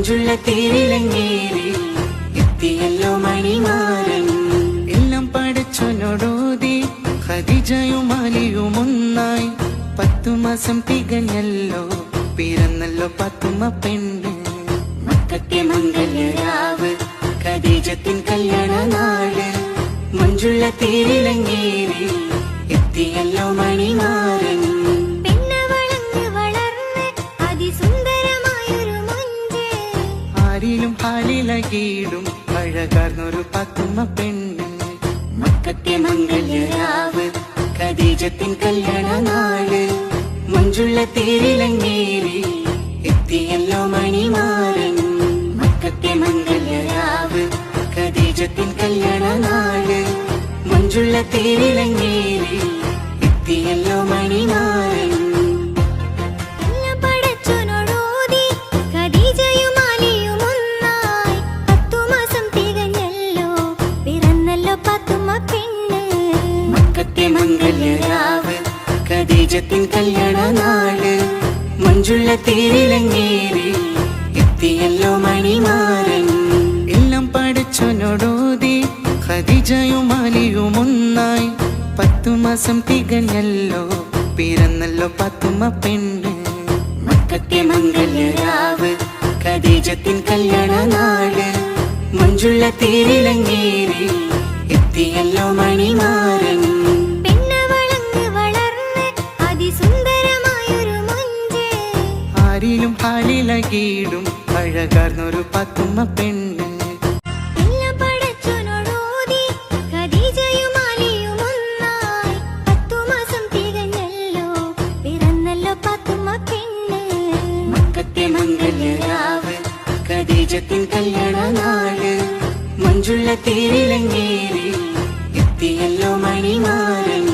മഞ്ചുള്ള തേരിലങ്ങേറി എത്തിയല്ലോ മണിമാരൻ. എല്ലാം പടച്ചോനോടോതി ഖദീജയും അലിയും ഒന്നായി. 10 മാസം തികഞ്ഞല്ലോ, പിറന്നല്ലോ പാത്തുമ്മ പെണ്ണ്. മക്കത്തെ മംഗല്യരാവ് ഖദീജത്തിൻ കല്യാണ നാട്. മഞ്ചുള്ള തേരിലങ്ങേറി എത്തിയല്ലോ മണിമാരൻ. ആരിലും ഹാലിലകീടും അഴകാർന്നൊരു പാത്തുമ്മ പെണ്ണ്. മക്കത്തെ മംഗല്യരാവ് ഖദീജത്തിൻ കല്യാണ നാട്. മഞ്ചുള്ള തേരിലങ്ങേറി എത്തിയല്ലോ മണിമാരൻ. മക്കത്തെ മംഗല്യരാവ് ഖദീജത്തിൻ കല്യാണ നാട്. മഞ്ചുള്ള തേരിലങ്ങേറി എത്തിയല്ലോ മണിമാരൻ. മംഗല്യരാവ് ഖദീജത്തിൻ കല്യാണ നാട്. മഞ്ചുള്ള തേരിലങ്ങേറി എത്തിയല്ലോ മണിമാരൻ. എല്ലാം പടച്ചോനോടോതി ഖദീജയും അലിയും ഒന്നായി. 10 മാസം തികഞ്ഞല്ലോ, പിറന്നല്ലോ പാത്തുമ്മ പെണ്ണ്. മക്കത്തെ മംഗല്യരാവ് ഖദീജത്തിൻ കല്യാണ നാട്. മഞ്ചുള്ള തേരിലങ്ങേറി എത്തിയല്ലോ മണിമാരൻ. ആരിലും ഹാലിലകീടും അഴകാർന്നൊരു പാത്തുമ്മ പെണ്ണ്. മക്കത്തെ മംഗല്യരാവ് ഖദീജത്തിൻ കല്യാണ നാട്. മഞ്ചുള്ള തേരിലങ്ങേറി എത്തിയല്ലോ മണിമാരൻ.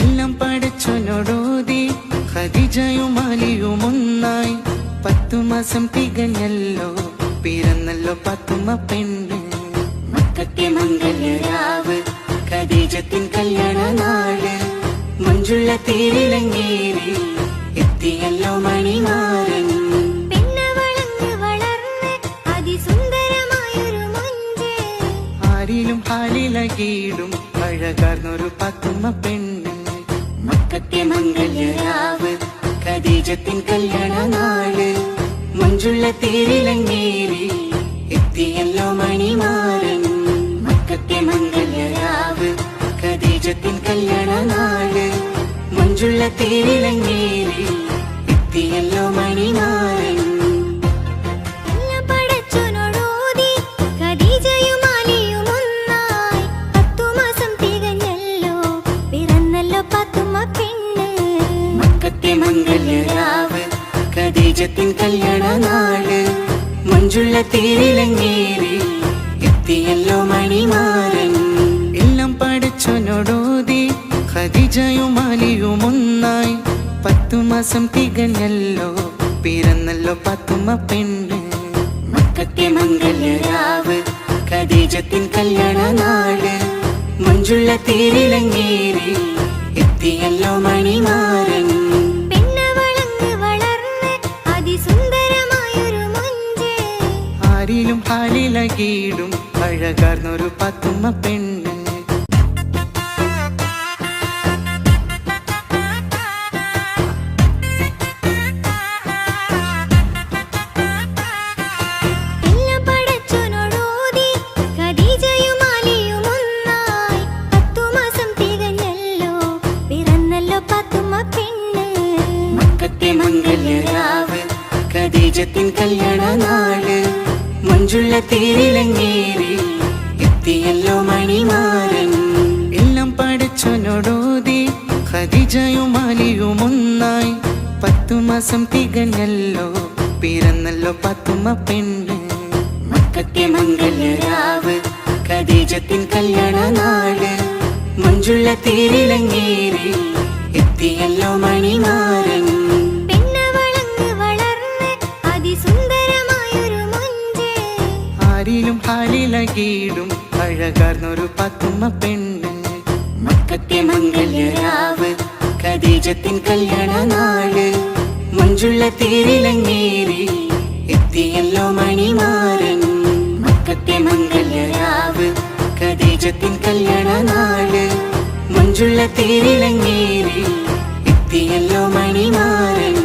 എല്ലാം പടച്ചോനോടോതി ഖദീജയും അലിയും ഒന്നായി. 10 മാസം തികഞ്ഞല്ലോ, പിറന്നല്ലോ പാത്തുമ്മ പെണ്ണ്. മക്കത്തെ മംഗല്യരാവ് ഖദീജത്തിൻ കല്യാണ നാട്. മഞ്ചുള്ള തേരിലങ്ങേറി എത്തിയല്ലോ മണിമാരൻ. ആരിലും ഹാലിലകീടും അഴകാർന്നൊരു പാത്തുമ്മ പെണ്ണ്. മക്കത്തെ മംഗല്യരാവ് ഖദീജത്തിൻ കല്യാണ നാട്. മഞ്ചുള്ള തേരിലങ്ങേറി എത്തിയല്ലോ മണിമാരൻ. മക്കത്തെ മംഗല്യരാവ് ഖദീജത്തിൻ കല്യാണ നാട്. മഞ്ചുള്ള തേരിലങ്ങേറി എത്തിയല്ലോ മണിമാരൻ. മംഗല്യരാവ് ഖദീജത്തിൻ കല്യാണ നാട്. മഞ്ചുള്ള തേരിലങ്ങേറി എത്തിയല്ലോ മണിമാരൻ. എല്ലാം പടച്ചോനോടോതി ഖദീജയും അലിയും ഒന്നായി. 10 മാസം തികഞ്ഞല്ലോ, പിറന്നല്ലോ പാത്തുമ്മ പെണ്ണ്. മക്കത്തെ മംഗല്യരാവ് ഖദീജത്തിൻ കല്യാണ നാട്. മഞ്ചുള്ള തേരിലങ്ങേറി എത്തിയല്ലോ മണിമാരൻ. ആരിലും ഹാലിലകീടും അഴകാർന്നൊരു പാത്തുമ്മ പെണ്ണ്. മക്കത്തെ മംഗല്യരാവ് ഖദീജത്തിൻ കല്യാണ നാട്. മഞ്ചുള്ള തേരിലങ്ങേറി എത്തിയല്ലോ മണിമാരൻ. എല്ലാം പടച്ചോനോടോതി ഖദീജയും അലിയും ഒന്നായി. 10 മാസം തികഞ്ഞല്ലോ, പിറന്നല്ലോ പാത്തുമ്മ പെണ്ണ്. മക്കത്തെ മംഗല്യരാവ് ഖദീജത്തിൻ കല്യാണ നാട്. മഞ്ചുള്ള തേരിലങ്ങേറി എത്തിയല്ലോ മണിമാരൻ. ആരിലും ഹാലിലകീടും അഴകാർന്നൊരു പാത്തുമ്മ പെണ്ണ്. മക്കത്തെ മംഗല്യരാവ് ഖദീജത്തിൻ കല്യാണ നാട്. മഞ്ചുള്ള തേരിലങ്ങേറി എത്തിയല്ലോ മണി മക്കത്തെ മംഗല്യരാവ് ഖദീജത്തിൻ കല്യാണ നാള് മഞ്ജുള്ള തേരിലങ്ങേറി എത്തിയല്ലോ മണിമാരൻ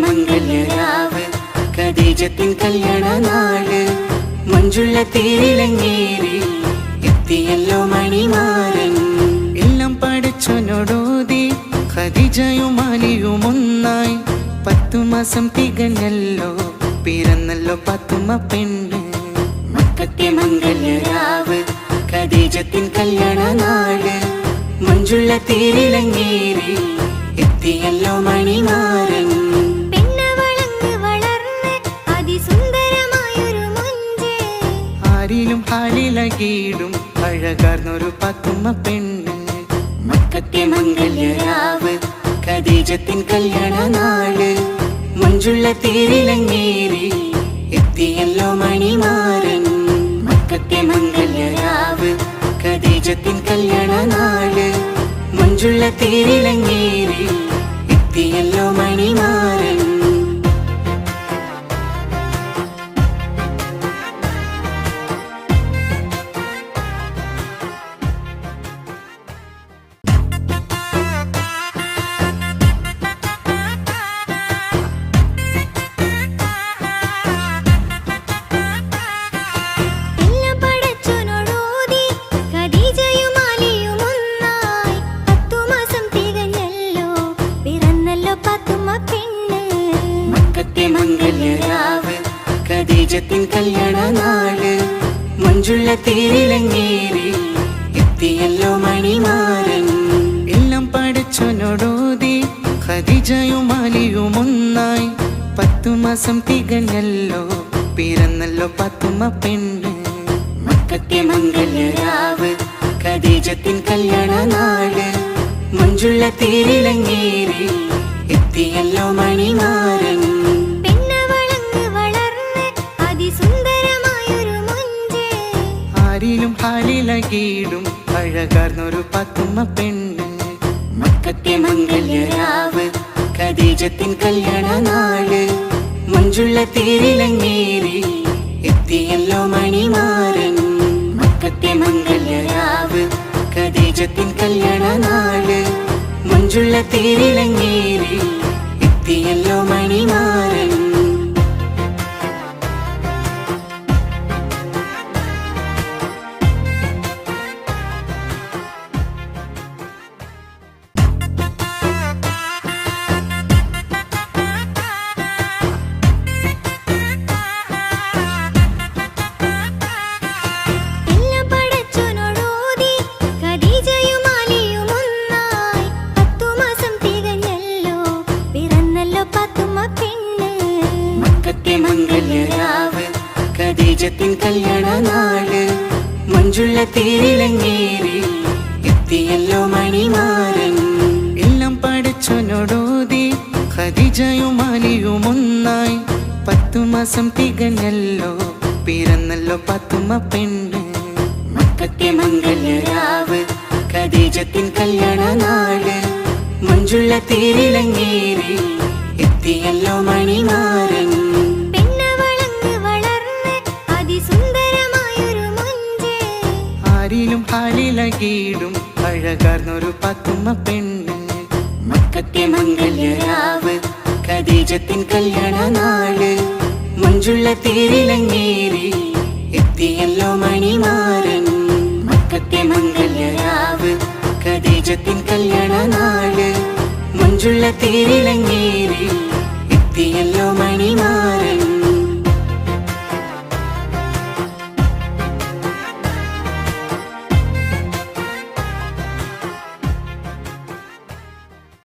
മംഗല്യരാവ് ഖദീജത്തിൻ കല്യാണ നാള് മഞ്ജുള്ള തേരിലങ്ങേറി എത്തിയല്ലോ മണിമാരൻ എല്ലാം പഠിച്ചോനോടോതി ഖദീജയും അലിയും ഒന്നായി 10 മാസം തികഞ്ഞല്ലോ പിറന്നല്ലോ പാത്തുമ്മ പെണ്ണ് മക്കത്തെ മംഗല്യരാവ് ഖദീജത്തിൻ കല്യാണ നാള് മഞ്ജുള്ള തേരിലങ്ങേറി എത്തിയല്ലോ മണിമാരൻ ആരിലും ഹാലിലകീടും അഴകാർന്നൊരു പാത്തുമ്മ പെണ്ണ് മക്കത്തെ മംഗല്യരാവ് ഖദീജത്തിൻ കല്യാണ നാള് മഞ്ജുള്ള തേരിലങ്ങേറി എത്തിയല്ലോ മണിമാരൻ മക്കത്തെ മംഗല്യരാവ് ഖദീജത്തിൻ കല്യാണ നാള് മഞ്ജുള്ള തേരിലങ്ങേറി എത്തിയല്ലോ മണിമാരൻ മംഗല്യരാവ് ഖദീജത്തിൻ കല്യാണ നാള് മഞ്ജുള്ള തേരിലങ്ങേറി എത്തിയല്ലോ മണിമാരൻ എല്ലാം പഠിച്ചോനോടോതി ഖദീജയും അലിയും ഒന്നായി 10 മാസം തികഞ്ഞല്ലോ പിറന്നല്ലോ പാത്തുമ്മ പെണ്ണ് മക്കത്തെ മംഗല്യരാവ് ഖദീജത്തിൻ കല്യാണ നാള് മഞ്ജുള്ള തേരിലങ്ങേറി എത്തിയല്ലോ മണിമാരൻ ആരിലും ഹാലിലകീടും അഴകാർന്നൊരു പാത്തുമ്മ പെണ്ണ് മക്കത്തെ മംഗല്യരാവ് ഖദീജത്തിൻ കല്യാണ നാള് മഞ്ജുള്ള തേരിലങ്ങേറി എത്തിയല്ലോ മണിമാരൻ മക്കത്തെ മംഗല്യരാവ് ഖദീജത്തിൻ കല്യാണ നാള് മഞ്ജുള്ള തേരിലങ്ങേറി എത്തിയല്ലോ മണിമാരൻ മംഗല്യരാവ് ഖദീജത്തിൻ കല്യാണ നാള് മഞ്ജുള്ള തേരിലങ്ങേറി എത്തിയല്ലോ മണിമാരൻ എല്ലാം പഠിച്ചോനോടോതി ഖദീജയും അലിയും ഒന്നായി 10 മാസം തികഞ്ഞല്ലോ പിറന്നല്ലോ പാത്തുമ്മ പെണ്ണ് മക്കത്തെ മംഗല്യരാവ് ഖദീജത്തിൻ കല്യാണ നാള് മഞ്ജുള്ള തേരിലങ്ങേറി എത്തിയല്ലോ മണിമാരൻ ആരിലും ഹാലിലകീടും അഴകാർന്നൊരു പാത്തുമ്മ പെണ്ണ് മക്കത്തെ മംഗല്യരാവ് ഖദീജത്തിൻ കല്യാണ നാള് മഞ്ജുള്ള തേരിലങ്ങേറി എത്തിയല്ലോ മണിമാരൻ മക്കത്തെ മംഗല്യരാവ് ഖദീജത്തിൻ കല്യാണ നാള് മഞ്ജുള്ള തേരിലങ്ങേറി എത്തിയല്ലോ മണിമാരൻ